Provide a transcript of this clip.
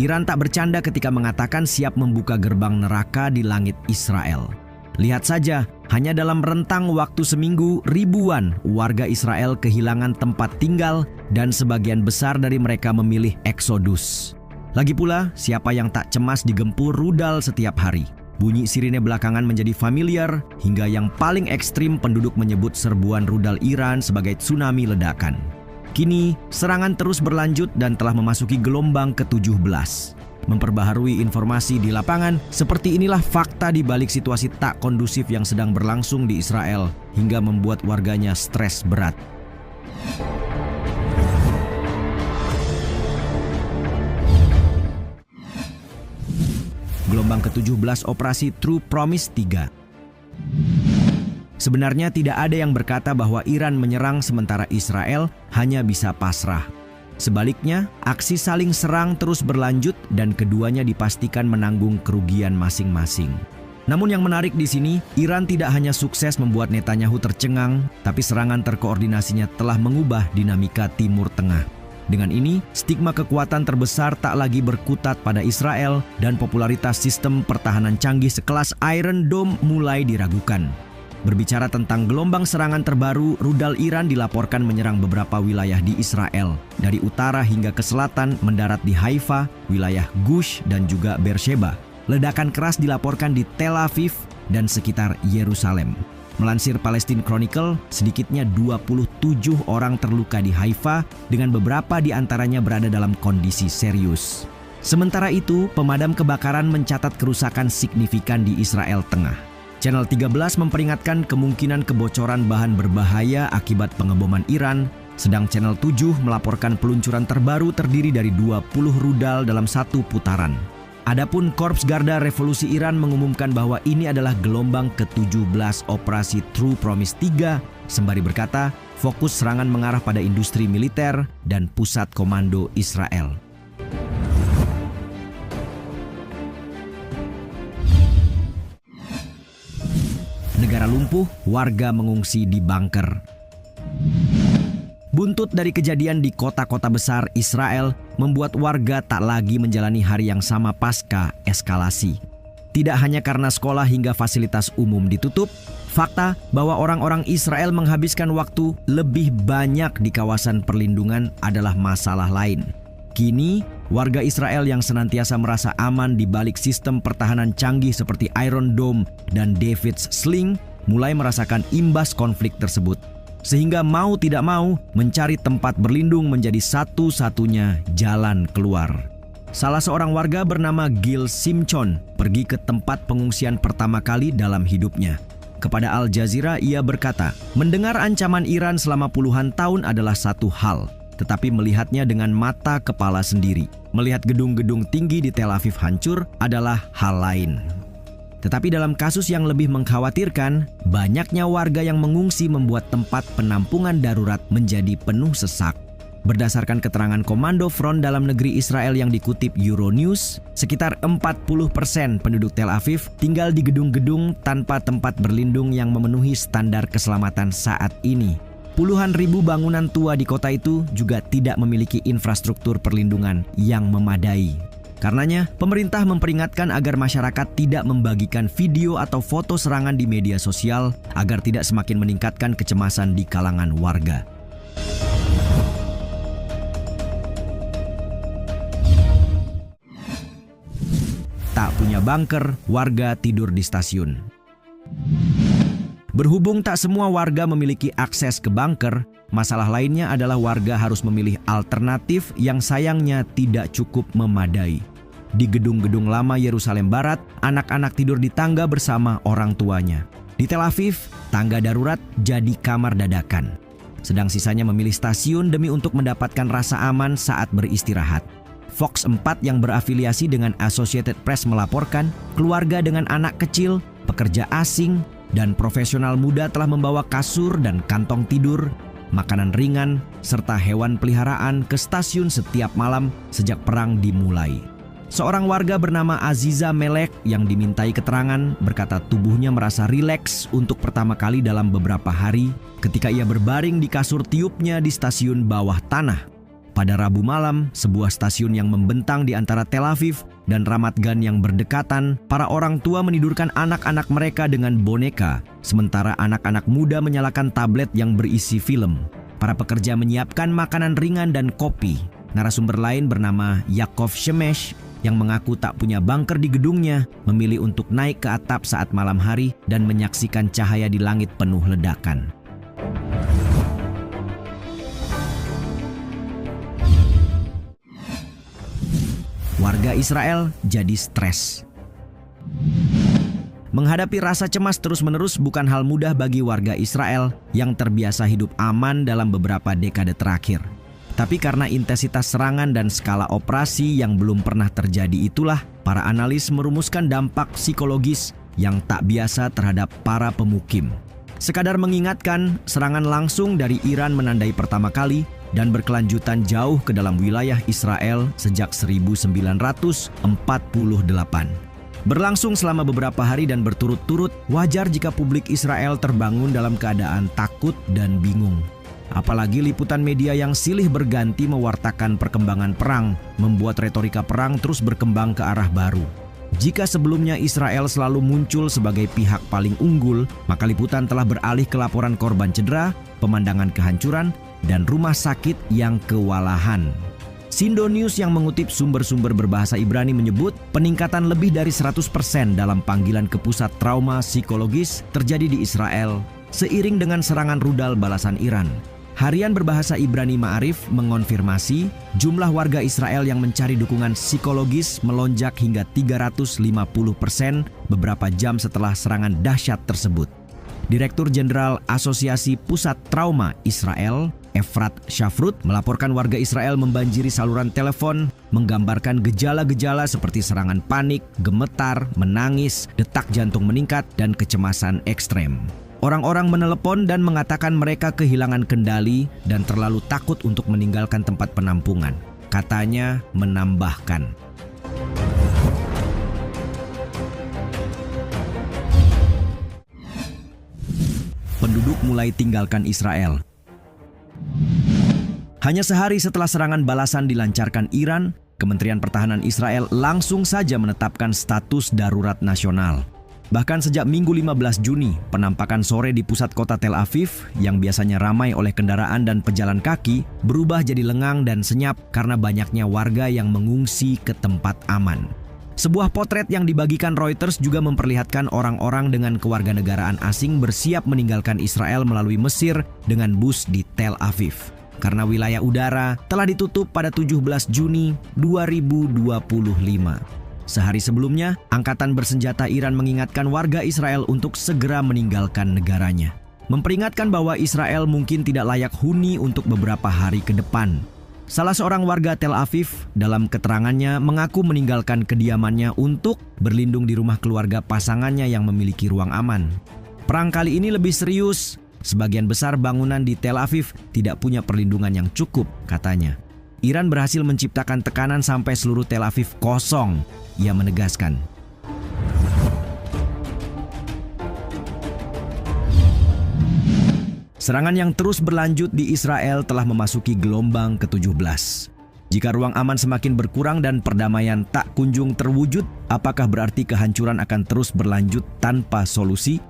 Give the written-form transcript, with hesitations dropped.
Iran tak bercanda ketika mengatakan siap membuka gerbang neraka di langit Israel. Lihat saja, hanya dalam rentang waktu seminggu, ribuan warga Israel kehilangan tempat tinggal dan sebagian besar dari mereka memilih eksodus. Lagi pula, siapa yang tak cemas digempur rudal setiap hari? Bunyi sirine belakangan menjadi familiar, hingga yang paling ekstrim penduduk menyebut serbuan rudal Iran sebagai tsunami ledakan. Kini, serangan terus berlanjut dan telah memasuki gelombang ke-17. Memperbaharui informasi di lapangan, seperti inilah fakta di balik situasi tak kondusif yang sedang berlangsung di Israel hingga membuat warganya stres berat. Gelombang ke-17 operasi True Promise 3. Sebenarnya tidak ada yang berkata bahwa Iran menyerang sementara Israel hanya bisa pasrah. Sebaliknya, aksi saling serang terus berlanjut dan keduanya dipastikan menanggung kerugian masing-masing. Namun yang menarik di sini, Iran tidak hanya sukses membuat Netanyahu tercengang, tapi serangan terkoordinasinya telah mengubah dinamika Timur Tengah. Dengan ini, stigma kekuatan terbesar tak lagi berkutat pada Israel dan popularitas sistem pertahanan canggih sekelas Iron Dome mulai diragukan. Berbicara tentang gelombang serangan terbaru, rudal Iran dilaporkan menyerang beberapa wilayah di Israel. Dari utara hingga ke selatan mendarat di Haifa, wilayah Gush dan juga Beersheba. Ledakan keras dilaporkan di Tel Aviv dan sekitar Yerusalem. Melansir Palestine Chronicle, sedikitnya 27 orang terluka di Haifa dengan beberapa di antaranya berada dalam kondisi serius. Sementara itu, pemadam kebakaran mencatat kerusakan signifikan di Israel Tengah. Channel 13 memperingatkan kemungkinan kebocoran bahan berbahaya akibat pengeboman Iran, sedang Channel 7 melaporkan peluncuran terbaru terdiri dari 20 rudal dalam satu putaran. Adapun Korps Garda Revolusi Iran mengumumkan bahwa ini adalah gelombang ke-17 operasi True Promise 3, sembari berkata, fokus serangan mengarah pada industri militer dan pusat komando Israel. Negara lumpuh, warga mengungsi di bunker. Buntut dari kejadian di kota-kota besar Israel membuat warga tak lagi menjalani hari yang sama pasca eskalasi. Tidak hanya karena sekolah hingga fasilitas umum ditutup, fakta bahwa orang-orang Israel menghabiskan waktu lebih banyak di kawasan perlindungan adalah masalah lain. Kini, warga Israel yang senantiasa merasa aman di balik sistem pertahanan canggih seperti Iron Dome dan David's Sling mulai merasakan imbas konflik tersebut. Sehingga mau tidak mau, mencari tempat berlindung menjadi satu-satunya jalan keluar. Salah seorang warga bernama Gil Simchon pergi ke tempat pengungsian pertama kali dalam hidupnya. Kepada Al Jazeera ia berkata, mendengar ancaman Iran selama puluhan tahun adalah satu hal, tetapi melihatnya dengan mata kepala sendiri. Melihat gedung-gedung tinggi di Tel Aviv hancur adalah hal lain. Tetapi dalam kasus yang lebih mengkhawatirkan, banyaknya warga yang mengungsi membuat tempat penampungan darurat menjadi penuh sesak. Berdasarkan keterangan Komando Front Dalam Negeri Israel yang dikutip Euronews, sekitar 40% penduduk Tel Aviv tinggal di gedung-gedung tanpa tempat berlindung yang memenuhi standar keselamatan saat ini. Puluhan ribu bangunan tua di kota itu juga tidak memiliki infrastruktur perlindungan yang memadai. Karenanya, pemerintah memperingatkan agar masyarakat tidak membagikan video atau foto serangan di media sosial agar tidak semakin meningkatkan kecemasan di kalangan warga. Tak punya bunker, warga tidur di stasiun. Berhubung tak semua warga memiliki akses ke bunker, masalah lainnya adalah warga harus memilih alternatif yang sayangnya tidak cukup memadai. Di gedung-gedung lama Yerusalem Barat, anak-anak tidur di tangga bersama orang tuanya. Di Tel Aviv, tangga darurat jadi kamar dadakan. Sedang sisanya memilih stasiun demi untuk mendapatkan rasa aman saat beristirahat. Fox 4 yang berafiliasi dengan Associated Press melaporkan, keluarga dengan anak kecil, pekerja asing, dan profesional muda telah membawa kasur dan kantong tidur, makanan ringan, serta hewan peliharaan ke stasiun setiap malam sejak perang dimulai. Seorang warga bernama Aziza Melek yang dimintai keterangan berkata tubuhnya merasa rileks untuk pertama kali dalam beberapa hari ketika ia berbaring di kasur tiupnya di stasiun bawah tanah. Pada Rabu malam, sebuah stasiun yang membentang di antara Tel Aviv dan Ramat Gan yang berdekatan, para orang tua menidurkan anak-anak mereka dengan boneka, sementara anak-anak muda menyalakan tablet yang berisi film. Para pekerja menyiapkan makanan ringan dan kopi. Narasumber lain bernama Yakov Shemesh yang mengaku tak punya bunker di gedungnya, memilih untuk naik ke atap saat malam hari dan menyaksikan cahaya di langit penuh ledakan. Warga Israel jadi stres. Menghadapi rasa cemas terus-menerus bukan hal mudah bagi warga Israel yang terbiasa hidup aman dalam beberapa dekade terakhir. Tapi karena intensitas serangan dan skala operasi yang belum pernah terjadi itulah, para analis merumuskan dampak psikologis yang tak biasa terhadap para pemukim. Sekadar mengingatkan, serangan langsung dari Iran menandai pertama kali dan berkelanjutan jauh ke dalam wilayah Israel sejak 1948. Berlangsung selama beberapa hari dan berturut-turut, wajar jika publik Israel terbangun dalam keadaan takut dan bingung. Apalagi liputan media yang silih berganti mewartakan perkembangan perang, membuat retorika perang terus berkembang ke arah baru. Jika sebelumnya Israel selalu muncul sebagai pihak paling unggul, maka liputan telah beralih ke laporan korban cedera, pemandangan kehancuran, dan rumah sakit yang kewalahan. Sindo News yang mengutip sumber-sumber berbahasa Ibrani menyebut peningkatan lebih dari 100% dalam panggilan ke pusat trauma psikologis terjadi di Israel seiring dengan serangan rudal balasan Iran. Harian berbahasa Ibrani Ma'arif mengonfirmasi jumlah warga Israel yang mencari dukungan psikologis melonjak hingga 350% beberapa jam setelah serangan dahsyat tersebut. Direktur Jenderal Asosiasi Pusat Trauma Israel, Efrat Shafrut, melaporkan warga Israel membanjiri saluran telepon, menggambarkan gejala-gejala seperti serangan panik, gemetar, menangis, detak jantung meningkat, dan kecemasan ekstrem. Orang-orang menelepon dan mengatakan mereka kehilangan kendali dan terlalu takut untuk meninggalkan tempat penampungan. Katanya menambahkan, penduduk mulai tinggalkan Israel. Hanya sehari setelah serangan balasan dilancarkan Iran, Kementerian Pertahanan Israel langsung saja menetapkan status darurat nasional. Bahkan sejak Minggu 15 Juni, penampakan sore di pusat kota Tel Aviv yang biasanya ramai oleh kendaraan dan pejalan kaki berubah jadi lengang dan senyap karena banyaknya warga yang mengungsi ke tempat aman. Sebuah potret yang dibagikan Reuters juga memperlihatkan orang-orang dengan kewarganegaraan asing bersiap meninggalkan Israel melalui Mesir dengan bus di Tel Aviv. Karena wilayah udara telah ditutup pada 17 Juni 2025. Sehari sebelumnya, Angkatan Bersenjata Iran mengingatkan warga Israel untuk segera meninggalkan negaranya. Memperingatkan bahwa Israel mungkin tidak layak huni untuk beberapa hari ke depan. Salah seorang warga Tel Aviv dalam keterangannya mengaku meninggalkan kediamannya untuk berlindung di rumah keluarga pasangannya yang memiliki ruang aman. Perang kali ini lebih serius. Sebagian besar bangunan di Tel Aviv tidak punya perlindungan yang cukup, katanya. Iran berhasil menciptakan tekanan sampai seluruh Tel Aviv kosong, ia menegaskan. Serangan yang terus berlanjut di Israel telah memasuki gelombang ke-17. Jika ruang aman semakin berkurang dan perdamaian tak kunjung terwujud, apakah berarti kehancuran akan terus berlanjut tanpa solusi?